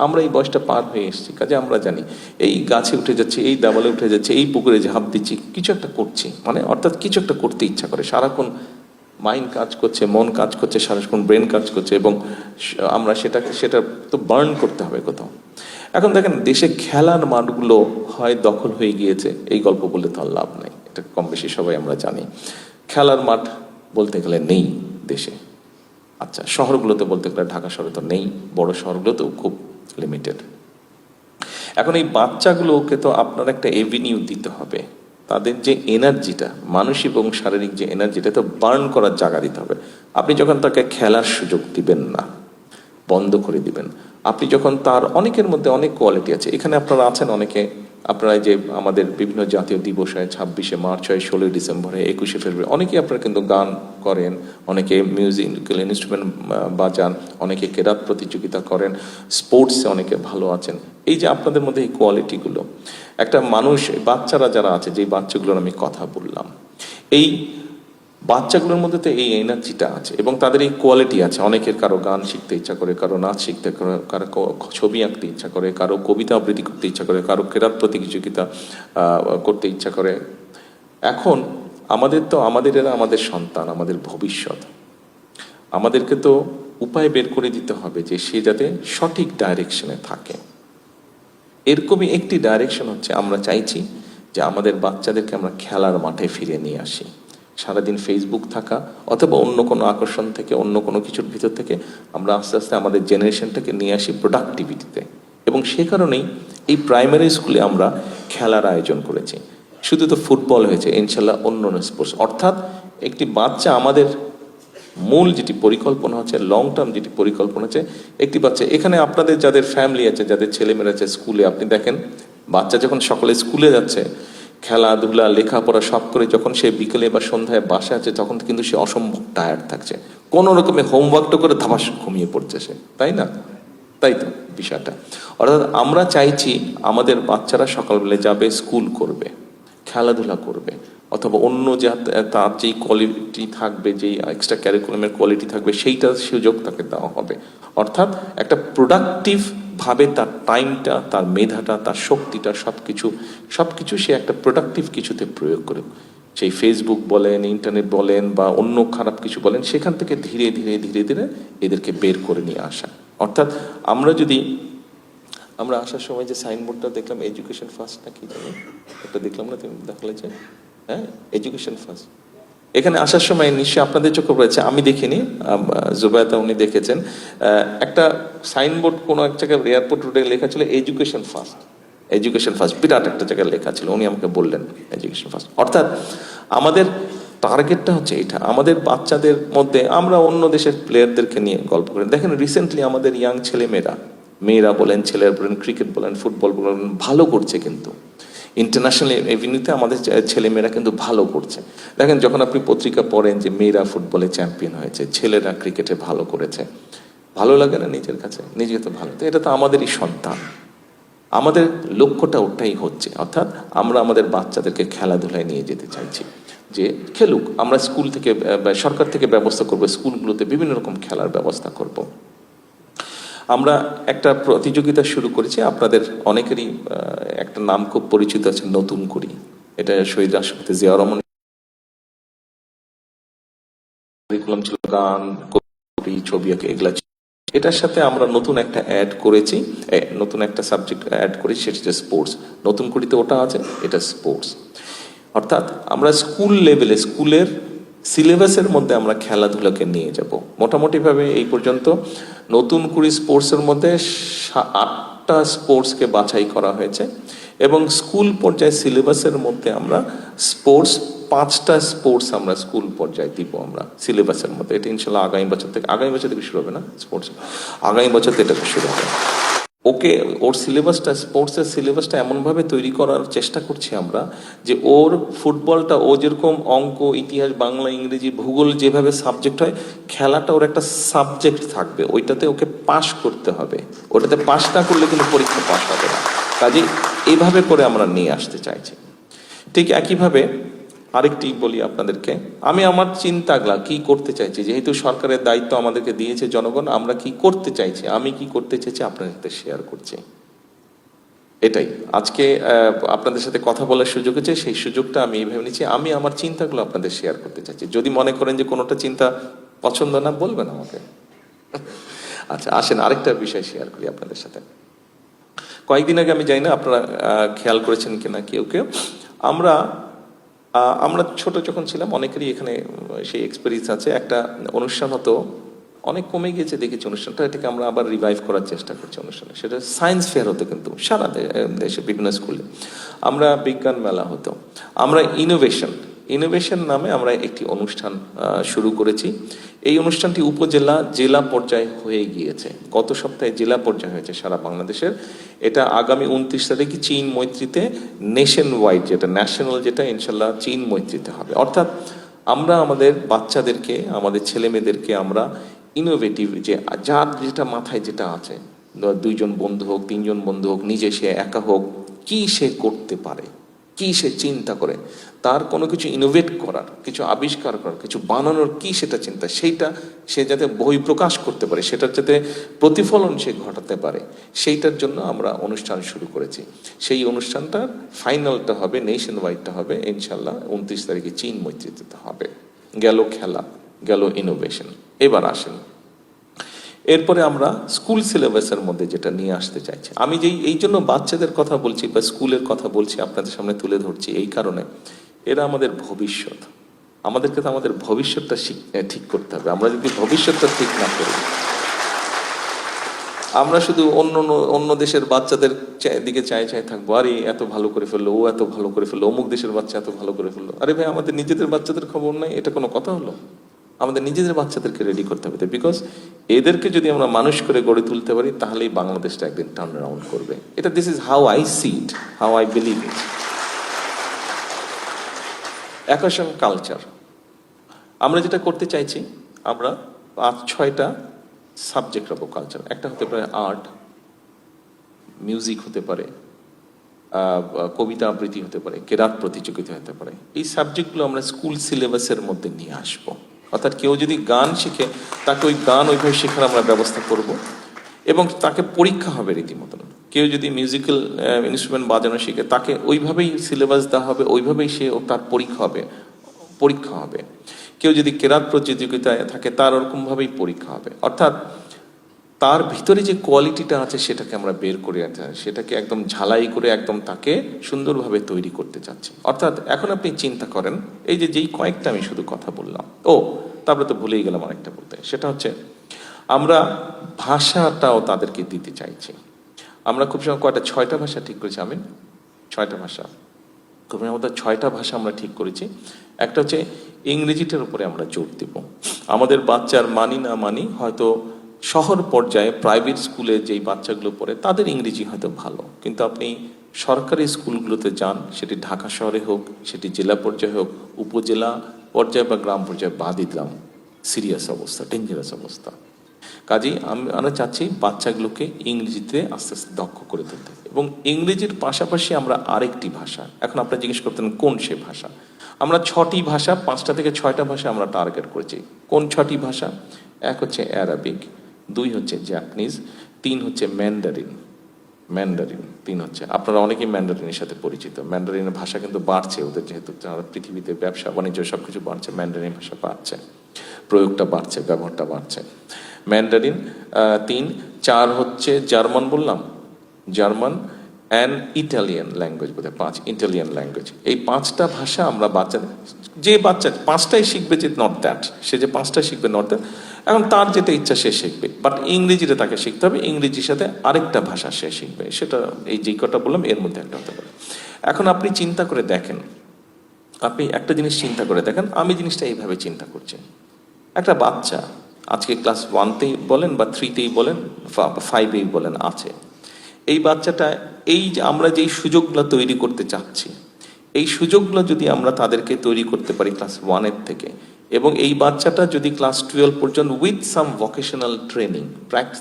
আমরা এই বয়সটা পার হয়ে এসেছি, কাজে আমরা জানি এই গাছে উঠে যাচ্ছে, এই দেওয়ালে উঠে যাচ্ছে, এই পুকুরে ঝাঁপ দিচ্ছি, কিছু একটা করছি, মানে অর্থাৎ কিছু একটা করতে ইচ্ছা করে, সারাক্ষণ মাইন্ড কাজ করছে, মন কাজ করছে, সারাক্ষণ ব্রেন কাজ করছে, এবং আমরা সেটা তো বার্ন করতে হবে কোথাও। এখন দেখেন দেশে খেলার মাঠগুলো হয় দখল হয়ে গিয়েছে, এই গল্প বলে তো আর লাভ নাই, এটা কম বেশি সবাই আমরা জানি। খেলার মাঠ বলতে গেলে নেই দেশে। আচ্ছা, শহরগুলোতে বলতে গেলে ঢাকা শহরে তো নেই, বড় শহরগুলোতেও খুব লিমিটেড। এখন এই বাচ্চাগুলোকে তো আপনার একটা এভিনিউ দিতে হবে, তাদের যে এনার্জিটা, মানসিক এবং শারীরিক যে এনার্জিটা, তো বার্ন করার জায়গা দিতে হবে। আপনি যখন তাকে খেলার সুযোগ দিবেন না, বন্ধ করে দিবেন, আপনি যখন তার, অনেকের মধ্যে অনেক কোয়ালিটি আছে, এখানে আপনারা আছেন অনেকে, আপনারা যে আমাদের বিভিন্ন জাতীয় দিবস হয়, 26শে মার্চ হয়, 16ই ডিসেম্বর হয়, 21শে ফেব্রুয়ারি, অনেকেই আপনারা কিন্তু গান করেন, অনেকে মিউজিক্যাল ইনস্ট্রুমেন্ট বাজান, অনেকে কেরাত প্রতিযোগিতা করেন, স্পোর্টসে অনেকে ভালো আছেন। এই যে আপনাদের মধ্যে এই কোয়ালিটিগুলো, একটা মানুষ, বাচ্চারা যারা আছে, যেই বাচ্চাগুলোর আমি কথা বললাম, এই বাচ্চাগুলোর মধ্যে তো এই এনার্জিটা আছে এবং তাদের এই কোয়ালিটি আছে। অনেকের কারো গান শিখতে ইচ্ছা করে, কারো নাচ শিখতে করে, কারো ছবি আঁকতে ইচ্ছা করে, কারো কবিতা আবৃত্তি করতে ইচ্ছা করে, কারো কেরাত প্রতিযোগিতা করতে ইচ্ছা করে। এখন আমাদের এরা আমাদের সন্তান, আমাদের ভবিষ্যৎ। আমাদেরকে তো উপায় বের করে দিতে হবে যে সে যাতে সঠিক ডাইরেকশনে থাকে। এরকমই একটি ডাইরেকশন হচ্ছে, আমরা চাইছি যে আমাদের বাচ্চাদেরকে আমরা খেলার মাঠে ফিরে নিয়ে আসি। সারাদিন ফেসবুক থাকা অথবা অন্য কোনো আকর্ষণ থেকে, অন্য কোনো কিছুর ভিতর থেকে আমরা আস্তে আস্তে আমাদের জেনারেশনটাকে নিয়ে আসি প্রোডাক্টিভিটিতে। এবং সে কারণেই এই প্রাইমারি স্কুলে আমরা খেলার আয়োজন করেছি। শুধু তো ফুটবল হয়েছে, ইনশাল্লাহ অন্য স্পোর্টস। অর্থাৎ একটি বাচ্চা, আমাদের মূল যেটি পরিকল্পনা হচ্ছে, লং টার্ম যেটি পরিকল্পনা হচ্ছে, একটি বাচ্চা, এখানে আপনাদের যাদের ফ্যামিলি আছে, যাদের ছেলেমেয়েরা আছে স্কুলে, আপনি দেখেন বাচ্চা যখন সকালে স্কুলে যাচ্ছে, খেলাধুলা লেখাপড়া সব করে যখন সে বিকেলে বা সন্ধ্যায় বাসা আছে, তখন কিন্তু সে অসম্ভব টায়ার্ড থাকছে, কোনো রকমে হোমওয়ার্কটা করে ধাপাস ঘুমিয়ে পড়ছে সে, তাই না? তাই তো বিষয়টা। অর্থাৎ আমরা চাইছি আমাদের বাচ্চারা সকালবেলা যাবে, স্কুল করবে, খেলাধুলা করবে, অথবা অন্য তার যেই কোয়ালিটি থাকবে, যেই এক্সট্রা ক্যারিকুলামের কোয়ালিটি থাকবে, সেইটার সুযোগ তাকে দেওয়া হবে। অর্থাৎ একটা প্রোডাক্টিভ ভাবে তার টাইমটা, তার মেধাটা, তার শক্তিটা, সবকিছু সে একটা প্রোডাক্টিভ কিছুতে প্রয়োগ করে। সেই ফেসবুক বলেন, ইন্টারনেট বলেন, বা অন্য খারাপ কিছু বলেন, সেখান থেকে ধীরে ধীরে ধীরে ধীরে এদেরকে বের করে নিয়ে আসা। অর্থাৎ আমরা আসার সময় যে সাইনবোর্ডটা দেখলাম, এডুকেশন ফার্স্ট না কি জানি একটা দেখলাম না, তুমি দেখালে যে, হ্যাঁ, এডুকেশন ফার্স্ট। এখানে আসার সময় নিশ্চয়ই আপনাদের চোখে পড়েছে, আমি দেখিনি, জুবায়েদা উনি দেখেছেন, একটা সাইনবোর্ড কোনো এক জায়গায় এয়ারপোর্ট রোডে লেখা ছিল এডুকেশন ফার্স্ট, এডুকেশন ফার্স্ট, বিরাট একটা জায়গায় লেখা ছিল, উনি আমাকে বললেন এডুকেশন ফার্স্ট। অর্থাৎ আমাদের টার্গেটটা হচ্ছে এটা। আমাদের বাচ্চাদের মধ্যে, আমরা অন্য দেশের প্লেয়ারদেরকে নিয়ে গল্প করি, দেখেন রিসেন্টলি আমাদের ইয়াং মেয়েরা বলেন, ছেলেরা বলেন, ক্রিকেট বলেন, ফুটবল বলেন, ভালো করছে, কিন্তু ইন্টারন্যাশনাল এভিনিউতে আমাদের ছেলেমেয়েরা কিন্তু ভালো করছে। দেখেন যখন আপনি পত্রিকা পড়েন যে মেয়েরা ফুটবলে চ্যাম্পিয়ন হয়েছে, ছেলেরা ক্রিকেটে ভালো করেছে, ভালো লাগে না নিজের কাছে? নিজে তো ভালো, তো এটা তো আমাদেরই সন্তান। আমাদের লক্ষ্যটা ওটাই হচ্ছে, অর্থাৎ আমরা আমাদের বাচ্চাদেরকে খেলাধুলায় নিয়ে যেতে চাইছি, যে খেলুক। আমরা স্কুল থেকে, সরকার থেকে ব্যবস্থা করবো, স্কুলগুলোতে বিভিন্ন রকম খেলার ব্যবস্থা করব। আমরা একটা প্রতিযোগিতা শুরু করেছি, আপনাদের অনেকেরই একটা নাম খুব পরিচিত আছে, নতুন করি। এটা শহীদ রাষ্ট্রপতি জিয়াউর রহমান কারিকুলাম ছিল, গান, কবি, ছবি আঁকা, এগুলা ছিল। এটার সাথে আমরা নতুন একটা অ্যাড করেছি, নতুন একটা সাবজেক্ট অ্যাড করেছি, সেটা হচ্ছে স্পোর্টস। নতুন করিতে ওটা আছে, এটা স্পোর্টস। অর্থাৎ আমরা স্কুল লেভেলে, স্কুলের সিলেবাসের মধ্যে আমরা খেলাধুলাকে নিয়ে যাব। মোটামুটিভাবে এই পর্যন্ত নতুন কুড়ি স্পোর্টসের মধ্যে 8টা স্পোর্টসকে বাছাই করা হয়েছে, এবং স্কুল পর্যায়ে সিলেবাসের মধ্যে আমরা স্পোর্টস 5টা স্পোর্টস আমরা স্কুল পর্যায়ে দিব আমরা সিলেবাসের মধ্যে। এটা ইনশাল্লাহ আগামী বছর থেকে শুরু হবে না স্পোর্টস, আগামী বছর থেকে এটা শুরু হবে। ওকে, ওর সিলেবাসটা, স্পোর্টসের সিলেবাসটা এমনভাবে তৈরি করার চেষ্টা করছি আমরা যে ওর ফুটবলটা, ও যেরকম অঙ্ক, ইতিহাস, বাংলা, ইংরেজি, ভূগোল যেভাবে সাবজেক্ট হয়, খেলাটা ওর একটা সাবজেক্ট থাকবে, ওইটাতে ওকে পাশ করতে হবে। ওটাতে পাশ না করলে কিন্তু পরীক্ষা পাশ হবে না। কাজে এইভাবে করে আমরা নিয়ে আসতে চাইছি। ঠিক একইভাবে আরেকটি বলি আপনাদেরকে, আমি আমার চিন্তাগুলা কি করতে চাইছি, যেহেতু সরকারের দায়িত্ব আমাদেরকে দিয়েছে জনগণ, আমরা কি করতে চাইছি, আমি কি করতে চাইছি আপনাদের সাথে শেয়ার করছি। এটাই আজকে আপনাদের সাথে কথা বলার সুযোগ হচ্ছে, সেই সুযোগটা আমি এইভাবে নিচ্ছি। আমি আমার চিন্তাগুলো আপনাদের শেয়ার করতে চাইছি। যদি মনে করেন যে কোনোটা চিন্তা পছন্দ না, বলবেন আমাকে। আচ্ছা, আসেন আরেকটা বিষয় শেয়ার করি আপনাদের সাথে। কয়েকদিন আগে, আমি জানি না আপনারা খেয়াল করেছেন কিনা কেউ কেউ, আমরা ছোট যখন ছিলাম, অনেকেরই এখানে সেই এক্সপেরিয়েন্স আছে, একটা অনুষ্ঠান হতো, অনেক কমে গিয়েছে দেখেছি অনুষ্ঠানটা, এটাকে আমরা আবার রিভাইভ করার চেষ্টা করছি অনুষ্ঠানে। সেটা সায়েন্স ফেয়ার হতো, কিন্তু সারা দেশে বিভিন্ন স্কুলে আমরা বিজ্ঞান মেলা হতো। আমরা ইনোভেশন নামে আমরা একটি অনুষ্ঠান শুরু করেছি। এই অনুষ্ঠানটি উপজেলা, জেলা পর্যায়ে হয়ে গিয়েছে। গত সপ্তাহে জেলা পর্যায়ে হয়েছে সারা বাংলাদেশের। এটা আগামী 29 তারিখে চীন মৈত্রীতে নেশন ওয়াইড, যেটা ন্যাশনাল, যেটা ইনশাল্লাহ চীন মৈত্রীতে হবে। অর্থাৎ আমরা আমাদের বাচ্চাদেরকে, আমাদের ছেলে মেয়েদেরকে আমরা ইনোভেটিভ, যে যার যেটা মাথায় যেটা আছে, 2জন বন্ধু হোক, 3জন বন্ধু হোক, নিজে সে একা হোক, কি সে করতে পারে, কি সে চিন্তা করে, তার কোনো কিছু ইনোভেট করার, কিছু আবিষ্কার করার, কিছু বানানোর কি সেটা চিন্তা, সেইটা সে যাতে বহিঃপ্রকাশ করতে পারে, সেটার যাতে প্রতিফলন সে ঘটাতে পারে, সেইটার জন্য আমরা অনুষ্ঠান শুরু করেছি। সেই অনুষ্ঠানটার ফাইনালটা হবে, নেশন ওয়াইডটা হবে ইনশাল্লাহ 29 তারিখে চীন মৈত্রীতে হবে। গেল খেলা, গেল ইনোভেশন। এবার আসেন, এরপরে আমরা স্কুল সিলেবাসের মধ্যে যেটা নিয়ে আসতে চাইছি। আমি এই জন্য বাচ্চাদের কথা বলছি বা স্কুলের কথা বলছি, আপনাদের সামনে তুলে ধরছি এই কারণে, এরা আমাদের ভবিষ্যৎ। আমাদেরকে তো আমাদের ভবিষ্যৎটা ঠিক করতে হবে। আমরা যদি ভবিষ্যৎটা ঠিক না করি, আমরা শুধু অন্য দেশের বাচ্চাদের দিকে চাই থাকবো, আরে এত ভালো করে ফেললো, ও এত ভালো করে ফেললো, অমুক দেশের বাচ্চা এত ভালো করে ফেললো। আরে ভাই, আমাদের নিজেদের বাচ্চাদের খবর নাই, এটা কোনো কথা হলো? আমাদের নিজেদের বাচ্চাদেরকে রেডি করতে হবে, বিকজ এদেরকে যদি আমরা মানুষ করে গড়ে তুলতে পারি, তাহলেই বাংলাদেশটা একদিন টার্ন রাউন্ড করবে। এটা, this is how I see it, how I believe it. একই সঙ্গে কালচার, আমরা যেটা করতে চাইছি, আমরা 5-6টা সাবজেক্ট রাখবো কালচার। একটা হতে পারে আর্ট, মিউজিক হতে পারে, কবিতা আবৃত্তি হতে পারে, কেরাত প্রতিযোগিতা হতে পারে। এই সাবজেক্টগুলো আমরা স্কুল সিলেবাসের মধ্যে নিয়ে আসবো। অর্থাৎ কেউ যদি গান শিখে, তাকে ওই গান ওইভাবে শেখার আমরা ব্যবস্থা করব, এবং তাকে পরীক্ষা হবে রীতিমতন। কেউ যদি মিউজিক্যাল ইনস্ট্রুমেন্ট বাজানো শিখে, তাকে ওইভাবেই সিলেবাস দেওয়া হবে, ওইভাবেই তার পরীক্ষা হবে। কেউ যদি কেরাত প্রতিযোগিতায় থাকে, তার ওরকমভাবেই পরীক্ষা হবে। অর্থাৎ তার ভিতরে যে কোয়ালিটিটা আছে, সেটাকে আমরা বের করে আনতে, সেটাকে একদম ঝালাই করে একদম তাকে সুন্দরভাবে তৈরি করতে চাচ্ছি। অর্থাৎ এখন আপনি চিন্তা করেন, এই যেই কয়েকটা আমি শুধু কথা বললাম, তারপরে তো ভুলেই গেলাম আরেকটা বলতে, সেটা হচ্ছে আমরা ভাষাটাও তাদেরকে দিতে চাইছি। আমরা খুব সময় 6টা ভাষা ঠিক করেছি। 6টা ভাষা, খুব আমাদের 6টা ভাষা আমরা ঠিক করেছি। একটা হচ্ছে ইংরেজিটার উপরে আমরা জোর দেব। আমাদের বাচ্চার মানি না মানি, হয়তো শহর পর্যায়ে প্রাইভেট স্কুলে যেই বাচ্চাগুলো পড়ে, তাদের ইংরেজি হয়তো ভালো, কিন্তু আপনি সরকারি স্কুলগুলোতে যান, সেটি ঢাকা শহরে হোক, সেটি জেলা পর্যায়ে হোক, উপজেলা পর্যায়ে বা গ্রাম পর্যায়ে, বাদই দিলাম, সিরিয়াস অবস্থা, ডেঞ্জারাস অবস্থা। কাজেই আমরা চাচ্ছি বাচ্চাগুলোকে ইংরেজিতে আস্তে আস্তে দক্ষ করে তুলতে, এবং ইংরেজির পাশাপাশি আমরা আরেকটি ভাষা, এখন আপনারা জিজ্ঞেস করতেন কোন সে ভাষা, আমরা 6টি ভাষা, 5টা থেকে 6টা ভাষা আমরা টার্গেট করেছি। কোন 6টি ভাষা? এক হচ্ছে অ্যারাবিক, 2 হচ্ছে জাপানিজ, 3 হচ্ছে ম্যান্ডারিন। 3 হচ্ছে, আপনারা অনেকেই ম্যান্ডারিনের সাথে পরিচিত। ম্যান্ডারিনের ভাষা কিন্তু বাড়ছে, ওদের যেহেতু পৃথিবীতে ব্যবসা বাণিজ্য সবকিছু বাড়ছে, ম্যান্ডারিন ভাষা বাড়ছে, প্রয়োগটা বাড়ছে, ব্যবহারটা বাড়ছে। ম্যান্ডারিন 3, 4 হচ্ছে জার্মান, বললাম জার্মান, অ্যান্ড ইটালিয়ান ল্যাঙ্গুয়েজ, বোধহয় 5 ইটালিয়ান ল্যাঙ্গুয়েজ। এই 5টা ভাষা আমরা যে বাচ্চা 5টাই শিখবে, যে নট দ্যাট, সে যে 5টা শিখবে নট দ্যাট, এখন তার যেটা ইচ্ছা সে শিখবে, বাট ইংরেজিটা তাকে শিখতে হবে, ইংরেজির সাথে আরেকটা ভাষা সে শিখবে, সেটা এই যে কটা বললাম এর মধ্যে একটা হতে পারে। এখন আপনি চিন্তা করে দেখেন, আপনি একটা জিনিস চিন্তা করে দেখেন, আমি জিনিসটা এইভাবে চিন্তা করছি। একটা বাচ্চা আজকে ক্লাস 1তেই বলেন বা 3তেই বলেন, 5এই বলেন আছে, এই বাচ্চাটা এই যে আমরা যেই সুযোগগুলো তৈরি করতে চাচ্ছি, এই সুযোগগুলো যদি আমরা তাদেরকে তৈরি করতে পারি ক্লাস 1-এর থেকে, এবং এই বাচ্চাটা যদি ক্লাস 12 পর্যন্ত with some vocational training,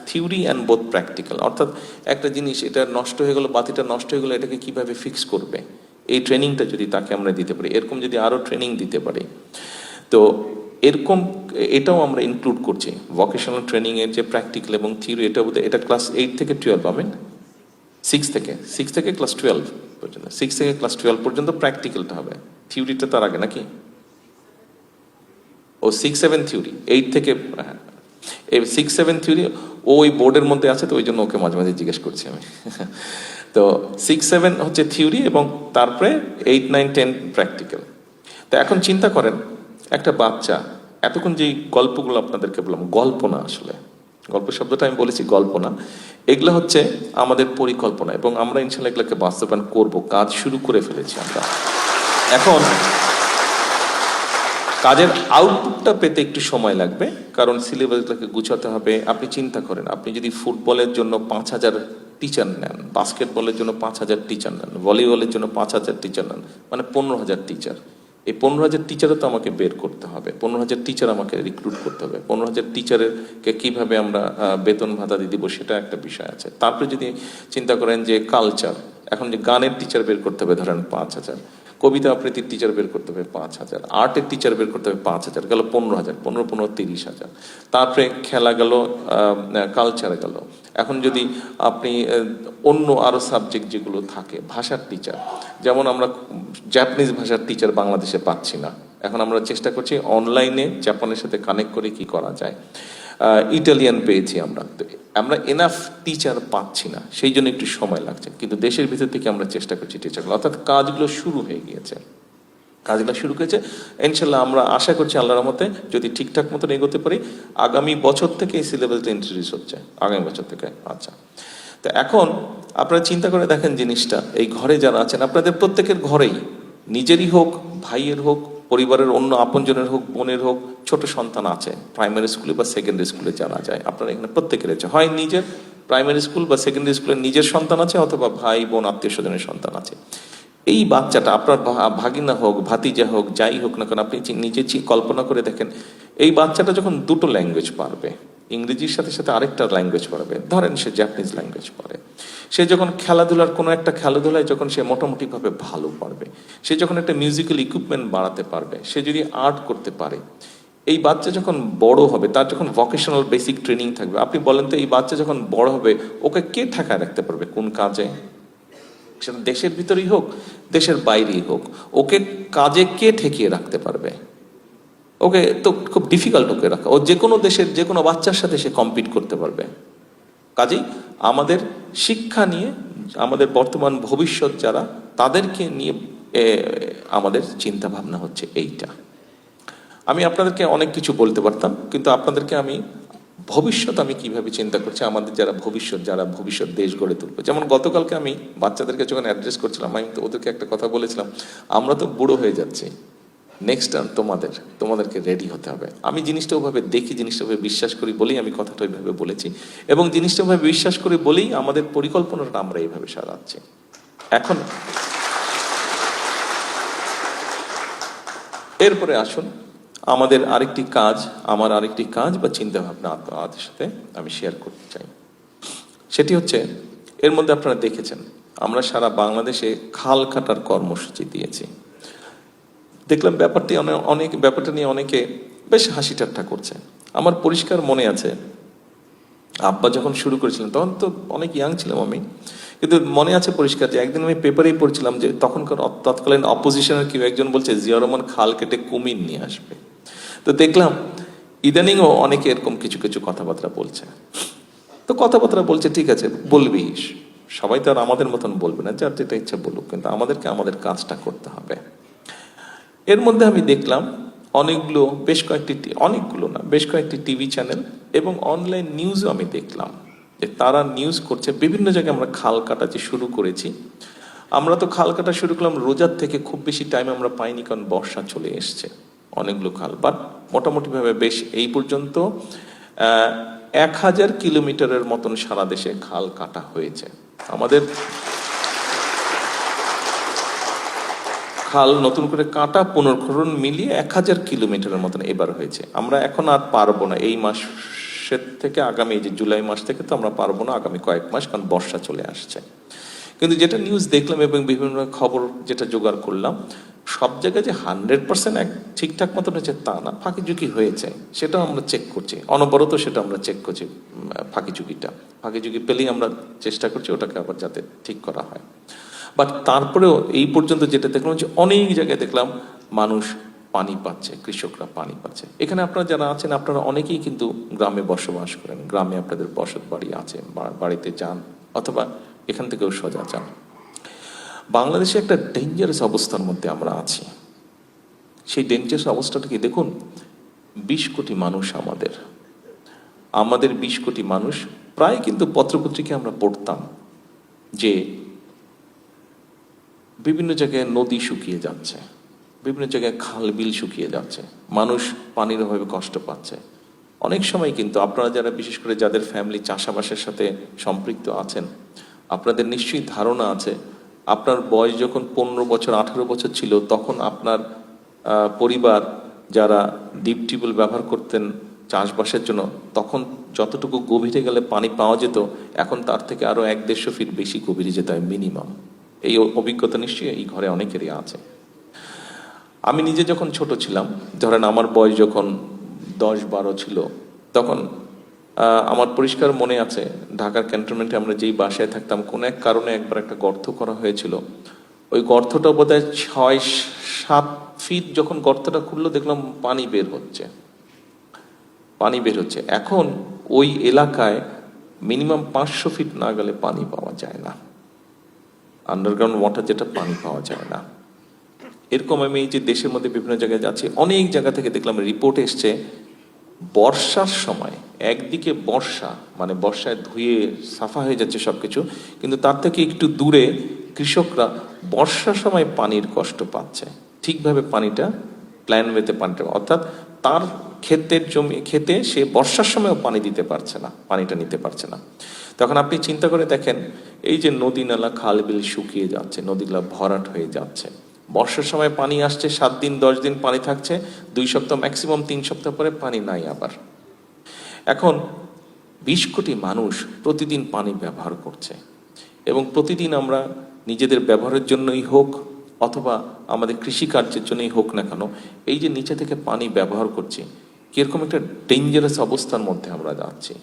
theory and both practical, অর্থাৎ একটা জিনিস এটা নষ্ট হয়ে গেল, বাতিটা নষ্ট হয়ে গেলো, এটাকে কিভাবে ফিক্স করবে, এই ট্রেনিংটা যদি তাকে আমরা দিতে পারি, এরকম যদি আরও ট্রেনিং দিতে পারি, তো এরকম এটাও আমরা ইনক্লুড করছি ভোকেশনাল ট্রেনিংয়ের যে প্র্যাকটিক্যাল এবং থিওরি, এটা বোধহয় এটা ক্লাস 8 থেকে 12 পাবেন, 6 থেকে ক্লাস 12 পর্যন্ত, 6 থেকে ক্লাস 12 পর্যন্ত প্র্যাকটিক্যালটা হবে, থিওরিটা তার আগে নাকি? ও 6-7 থিওরি, 8 থেকে, হ্যাঁ, এই 6-7 থিওরি ওই বোর্ডের মধ্যে আছে, তো ওই জন্য ওকে মাঝে মাঝে জিজ্ঞেস করছি আমি। তো 6-7 হচ্ছে থিওরি, এবং তারপরে 8-9-10 প্র্যাকটিক্যাল। তো এখন চিন্তা করেন একটা বাচ্চা, এতক্ষণ যেই গল্পগুলো আপনাদেরকে বললাম, গল্প না আসলে, গল্প শব্দটা আমি বলেছি, গল্প না, এগুলো হচ্ছে আমাদের পরিকল্পনা, এবং আমরা ইনশাল্লাহ এগুলোকে বাস্তবায়ন করব, কাজ শুরু করে ফেলেছি আমরা। এখন কাজের আউটপুটটা পেতে একটু সময় লাগবে, কারণ সিলেবাসটাকে গুছাতে হবে। আপনি চিন্তা করেন, আপনি যদি ফুটবলের জন্য 5,000 টিচার নেন, বাস্কেটবলের জন্য 5,000 টিচার নেন, ভলিবলের জন্য 5,000 টিচার নেন, মানে 15,000 টিচার। এই 15,000 টিচারও তো আমাকে বের করতে হবে, 15,000 টিচার আমাকে রিক্রুট করতে হবে, 15,000 টিচারকে কিভাবে আমরা বেতন ভাতা দিয়ে দিব, সেটা একটা বিষয় আছে। তারপরে যদি চিন্তা করেন যে কালচার, এখন যে গানের টিচার বের করতে হবে ধরেন 5,000, কবিতা আবৃত্তির টিচার বের করতে হবে 5,000, আর্টের টিচার বের করতে হবে 5,000, গেল 15,000, 15 30,000। তারপরে খেলা গেল, কালচার গেল। এখন যদি আপনি অন্য আরো সাবজেক্ট যেগুলো থাকে, ভাষার টিচার, যেমন আমরা জাপানিজ ভাষার টিচার বাংলাদেশে পাচ্ছি না, এখন আমরা চেষ্টা করছি অনলাইনে জাপানের সাথে কানেক্ট করে কি করা যায়। ইটালিয়ান পেয়েছি আমরা, তো আমরা এনাফ টিচার পাচ্ছি না, সেই জন্য একটু সময় লাগছে, কিন্তু দেশের ভিতর থেকে আমরা চেষ্টা করছি টিচারগুলো, অর্থাৎ কাজগুলো শুরু হয়ে গিয়েছে, কাজগুলো শুরু করেছে। ইনশাল্লাহ আমরা আশা করছি আল্লাহর রহমতে যদি ঠিকঠাক মতন এগোতে পারি, আগামী বছর থেকে এই সিলেবাসটা ইন্ট্রোডিউস হচ্ছে, আগামী বছর থেকে। আচ্ছা, তো এখন আপনারা চিন্তা করে দেখেন জিনিসটা, এই ঘরে যারা আছেন, আপনাদের প্রত্যেকের ঘরেই, নিজেরই হোক, ভাইয়ের হোক, পরিবারের অন্য আপনজনের হোক, বোনের হোক, ছোট সন্তান আছে, প্রাইমারি স্কুলে বা সেকেন্ডারি স্কুলে যারা যায়, আপনারা এখানে প্রত্যেকের আছে, হয় নিজের প্রাইমারি স্কুল বা সেকেন্ডারি স্কুলের নিজের সন্তান আছে, অথবা ভাই বোন আত্মীয় স্বজনের সন্তান আছে। এই বাচ্চাটা আপনার ভাগিনা হোক, ভাতিজা হোক, যাই হোক না কেন, আপনি নিজে কল্পনা করে দেখেন, এই বাচ্চাটা যখন দুটো ল্যাঙ্গুয়েজ পারবে, ইংরেজির সাথে সাথে আরেকটা ল্যাঙ্গুয়েজ পারবে, ধরেন সে জাপানিজ ল্যাঙ্গুয়েজ পারে, সে যখন খেলাধুলার কোনো একটা খেলাধুলায় যখন সে মোটামুটিভাবে ভালো পারবে, সে যখন একটা মিউজিক্যাল ইকুইপমেন্ট বাড়াতে পারবে, সে যদি আর্ট করতে পারে, এই বাচ্চা যখন বড় হবে, তার যখন ভোকেশনাল বেসিক ট্রেনিং থাকবে, আপনি বলেন তো এই বাচ্চা যখন বড় হবে, ওকে কে ঠেকায় রাখতে পারবে কোন কাজে? সেটা দেশের ভিতরেই হোক, দেশের বাইরেই হোক, ওকে কাজে কে ঠেকিয়ে রাখতে পারবে? ওকে তো খুব ডিফিকাল্ট ওকে রাখা, ও যে কোনো দেশের যে কোনো বাচ্চার সাথে সে কম্পিট করতে পারবে। কাজেই আমাদের শিক্ষা নিয়ে, আমাদের বর্তমান ভবিষ্যৎ যারা, তাদেরকে নিয়ে আমাদের চিন্তা ভাবনা হচ্ছে এইটা। আমি আপনাদেরকে অনেক কিছু বলতে পারতাম, কিন্তু আপনাদেরকে আমি ভবিষ্যৎ আমি কিভাবে চিন্তা করছি, আমাদের যারা ভবিষ্যৎ দেশ গড়ে তুলবে। যেমন গতকালকে আমি বাচ্চাদেরকে যখন অ্যাড্রেস করছিলাম, আমি তো ওদেরকে একটা কথা বলেছিলাম, আমরা তো বুড়ো হয়ে যাচ্ছি, নেক্সট টার্ম তোমাদেরকে রেডি হতে হবে। আমি জিনিসটা ওভাবে দেখি, জিনিসটা ওভাবে বিশ্বাস করি বলেই আমি কথাটা ওইভাবে বলেছি, এবং জিনিসটা ওভাবে বিশ্বাস করি বলেই আমাদের পরিকল্পনাটা আমরা এইভাবে সাজাচ্ছি। এখন এরপরে আসুন আমার আরেকটি কাজ বা চিন্তা ভাবনা আপনাদের সাথে আমি শেয়ার করতে চাই। সেটি হচ্ছে, এর মধ্যে আপনারা দেখেছেন আমরা সারা বাংলাদেশে খাল কাটার কর্মসূচি দিয়েছি। দেখলাম ব্যাপারটা নিয়ে অনেকে বেশ হাসি ঠাট্টা করছে। আমার পরিষ্কার মনে আছে, আব্বা যখন শুরু করেছিলেন তখন তো অনেক ইয়াং ছিলাম আমি, কিন্তু মনে আছে পরিষ্কার যে একদিন আমি পেপারেই পড়ছিলাম যে তৎকালীন অপোজিশনের কেউ একজন বলছে জিয়াউর রহমান খাল কেটে কুমির নিয়ে আসবে। তো দেখলাম ইদানিংও অনেকে এরকম কিছু কিছু কথাবার্তা বলছে। তো কথাবার্তা বলছে, ঠিক আছে বলবি, সবাই তো আর আমাদের মতন বলবে না, যার যেটা ইচ্ছা বলুক, কিন্তু আমাদেরকে আমাদের কাজটা করতে হবে। এর মধ্যে আমি দেখলাম বেশ কয়েকটি টিভি চ্যানেল এবং অনলাইন নিউজও আমি দেখলাম যে তারা নিউজ করছে, বিভিন্ন জায়গায় আমরা খাল কাটা যে শুরু করেছি, আমরা তো খাল কাটা শুরু করলাম রোজার থেকে, খুব বেশি টাইম আমরা পাইনি কারণ বর্ষা চলে এসছে, অনেকগুলো খাল, বাট মোটামুটিভাবে বেশ এই পর্যন্ত 1000 কিলোমিটারের মতন সারা দেশে খাল কাটা হয়েছে। আমাদের খাল নতুন করে কাটা পুনর্খনন মিলিয়ে 1000 কিলোমিটারের মতন এবার হয়েছে। আমরা এখন আর পারবো না এই মাসের থেকে, আগামী যে জুলাই মাস থেকে তো আমরা পারবো না, আগামী কয়েক মাস, কারণ বর্ষা চলে আসছে। কিন্তু যেটা নিউজ দেখলাম এবং বিভিন্ন খবর যেটা জোগাড় করলাম, সব জায়গায় যে 100% ঠিকঠাক মতন হয়েছে তা না, ফাঁকি ঝুঁকি হয়েছে, সেটাও আমরা চেক করছি অনবরত, সেটা আমরা চেক করছি। ফাঁকি ঝুঁকি পেলেই আমরা চেষ্টা করছি ওটাকে আবার যাতে ঠিক করা হয়। বাট তারপরেও এই পর্যন্ত যেটা দেখলাম যে অনেক জায়গায় দেখলাম মানুষ পানি পাচ্ছে, কৃষকরা পানি পাচ্ছে। এখানে আপনারা যারা আছেন আপনারা অনেকেই কিন্তু গ্রামে বসবাস করেন, গ্রামে আপনাদের বসত বাড়ি আছে, বাড়িতে যান অথবা এখান থেকেও সোজা যান। বাংলাদেশে একটা ডেঞ্জারাস অবস্থার মধ্যে আমরা আছি। সেই ডেঞ্জারাস অবস্থাটা কি দেখুন, 20 কোটি মানুষ, আমাদের 20 কোটি মানুষ, প্রায় কিন্তু পত্রপত্রিকায় আমরা পড়তাম যে বিভিন্ন জায়গায় নদী শুকিয়ে যাচ্ছে, বিভিন্ন জায়গায় খাল বিল শুকিয়ে যাচ্ছে, মানুষ পানির অভাবে কষ্ট পাচ্ছে। অনেক সময় কিন্তু আপনারা যারা বিশেষ করে যাদের ফ্যামিলি চাষাবাসের সাথে সম্পৃক্ত আছেন, আপনাদের নিশ্চয়ই ধারণা আছে, আপনার বয়স যখন 15 বছর 18 বছর ছিল তখন আপনার পরিবার যারা ডিপ টিউবওয়েল ব্যবহার করতেন চাষবাসের জন্য, তখন যতটুকু গভীরে গেলে পানি পাওয়া যেত, এখন তার থেকে আরো 1-150 ফিট বেশি গভীরে যেতে হয় মিনিমাম। এই অভিজ্ঞতা নিশ্চয়ই এই ঘরে অনেকেরই আছে। আমি নিজে যখন ছোট ছিলাম, ধরেন আমার বয়স যখন 10-12 ছিল, তখন আমার পরিষ্কার মনে আছে ঢাকার ক্যান্টনমেন্টে আমরা যেই বাসায় থাকতাম, কোনো এক কারণে একবার একটা গর্ত করা হয়েছিল। ওই গর্তটা বোধহয় 6-7 ফিট, যখন গর্তটা খুললো দেখলাম পানি বের হচ্ছে। এখন ওই এলাকায় মিনিমাম 500 ফিট না গেলে পানি পাওয়া যায় না, আন্ডারগ্রাউন্ড ওয়াটার যেটা, পানি পাওয়া যায় না। এরকম আমি এই যে দেশের মধ্যে বিভিন্ন জায়গায় যাচ্ছি, অনেক জায়গা থেকে দেখলাম রিপোর্ট এসছে, বর্ষার সময় একদিকে বর্ষা মানে বর্ষায় ধুয়ে সাফা হয়ে যাচ্ছে সবকিছু, কিন্তু তার থেকে একটু দূরে কৃষকরা বর্ষার সময় পানির কষ্ট পাচ্ছে, ঠিকভাবে পানিটা প্ল্যান ওয়েতে পানিটা, অর্থাৎ তার খেতে সে বর্ষার সময়ও পানি দিতে পারছে না, পানিটা নিতে পারছে না। তখন আপনি চিন্তা করে দেখেন, এই যে নদী নালা খাল বিল শুকিয়ে যাচ্ছে, নদীগুলা ভরাট হয়ে যাচ্ছে, বর্ষার সময় পানি আসছে 7 দিন 10 দিন পানি থাকছে, 2 সপ্তাহ ম্যাক্সিমাম 3 সপ্তাহ পরে পানি নাই আবার। এখন 20 কোটি মানুষ প্রতিদিন পানি ব্যবহার করছে, এবং প্রতিদিন আমরা নিজেদের ব্যবহারের জন্যই হোক অথবা আমাদের কৃষিকার্যের জন্যই হোক না কেন, এই যে নিচে থেকে পানি ব্যবহার করছি, কিরকম একটা ডেঞ্জারাস অবস্থার মধ্যে আমরা যাচ্ছি।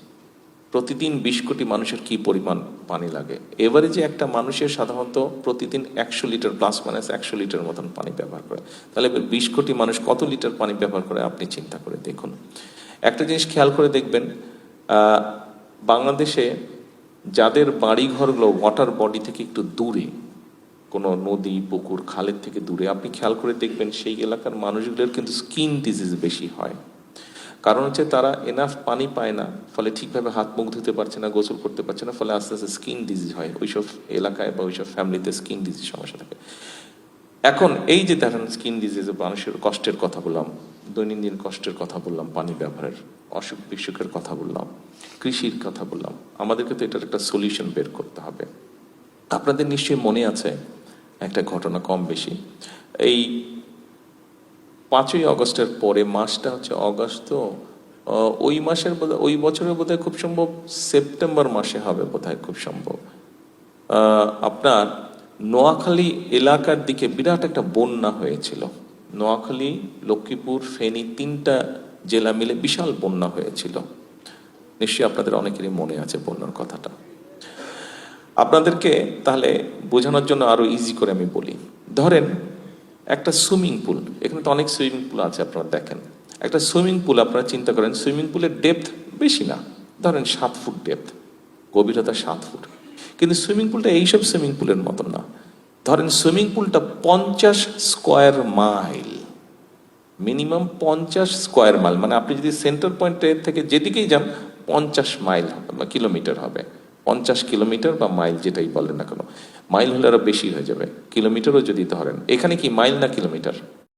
প্রতিদিন 20 কোটি মানুষের কি পরিমাণ পানি লাগে, এভারেজে একটা মানুষের সাধারণত প্রতিদিন 100 লিটার +- 100 লিটার মতন পানি ব্যবহার করে। তাহলে 20 কোটি মানুষ কত লিটার পানি ব্যবহার করে আপনি চিন্তা করে দেখুন। একটা জিনিস খেয়াল করে দেখবেন, বাংলাদেশে যাদের বাড়িঘরগুলো ওয়াটার বডি থেকে একটু দূরে, কোনো নদী পুকুর খালের থেকে দূরে, আপনি খেয়াল করে দেখবেন সেই এলাকার মানুষগুলোর কিন্তু স্কিন ডিজিজ বেশি হয়। কারণ হচ্ছে তারা এনাফ পানি পায় না, ফলে ঠিকভাবে হাত মুখ ধুতে পারছে না, গোসল করতে পারছে না, ফলে আস্তে আস্তে স্কিন ডিজিজ হয় ওইসব এলাকায় বা ওইসব ফ্যামিলিতে স্কিন ডিজিজ সমস্যা থাকে। এখন এই যে দেখেন স্কিন ডিজিজে মানুষের কষ্টের কথা বললাম, দৈনন্দিন কষ্টের কথা বললাম, পানি ব্যবহারের অসুখ বিসুখের কথা বললাম, কৃষির কথা বললাম, আমাদেরকে তো এটার একটা সলিউশন বের করতে হবে। আপনাদের নিশ্চয়ই মনে আছে একটা ঘটনা কম বেশি, এই 5ই আগস্টের পরে মাসটা হচ্ছে অগস্ট, তো ওই মাসের ওই বছরের বোধহয় খুব সম্ভব সেপ্টেম্বর মাসে হবে বোধহয় খুব সম্ভব, আপনার নোয়াখালী এলাকার দিকে বিরাট একটা বন্যা হয়েছিল। নোয়াখালী, লক্ষ্মীপুর, ফেনী 3টা জেলা মিলে বিশাল বন্যা হয়েছিল। নিশ্চয়ই আপনাদের অনেকেরই মনে আছে বন্যার কথাটা। আপনাদেরকে তাহলে বোঝানোর জন্য আরো ইজি করে আমি বলি, ধরেন একটা সুইমিং পুল, এখানে তো অনেক সুইমিং পুল আছে, আপনারা দেখেন একটা সুইমিং পুল, আপনারা চিন্তা করেন সুইমিং পুলের ডেপথ বেশি না, ধরেন 7 ফুট ডেপথ, গভীরতা 7 ফুট, কিন্তু সুইমিং পুলটা এইসব সুইমিং পুলের মতন না। ধরেন সুইমিং পুলটা 50 square mile, minimum 50 square mile, মানে আপনি যদি সেন্টার পয়েন্ট থেকে যেদিকেই যান 50 মাইল কিলোমিটার হবে, 50 কিলোমিটার বা মাইল যেটাই বলেন না কেন, মাইল হলে আরো বেশি হয়ে যাবে, কিলোমিটারও যদি ধরেন, এখানে কি মাইল না কিলোমিটার?